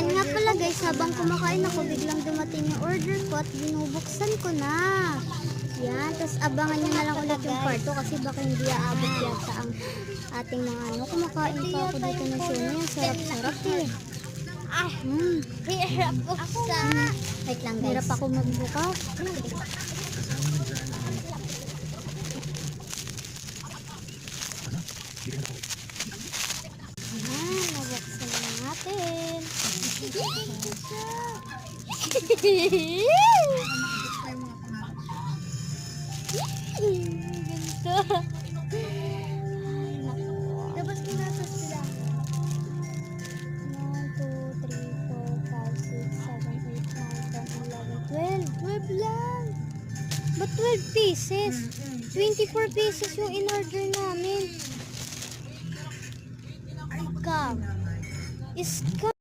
Ayan nga pala guys, habang kumakain ako, biglang dumating yung order ko at binubuksan ko na. Yan, tapos abangan nyo na lang ulit yung part 2 kasi baka hindi aabot yata ang ating mga ano. Kumakain pa ako dito ng sino. Yan, sarap-sarap eh. Hirap buksan. Wait lang guys. Hirap ako magbukas. Ayan, nabuksan na natin. Ganito. Tapos pinasas sila. 1, 2, 3, 4, 5, 6, 7, 8, 9, 10, 11, 12 lang. But 12 pieces? 24 pieces yung in-order namin. Scam. Scam.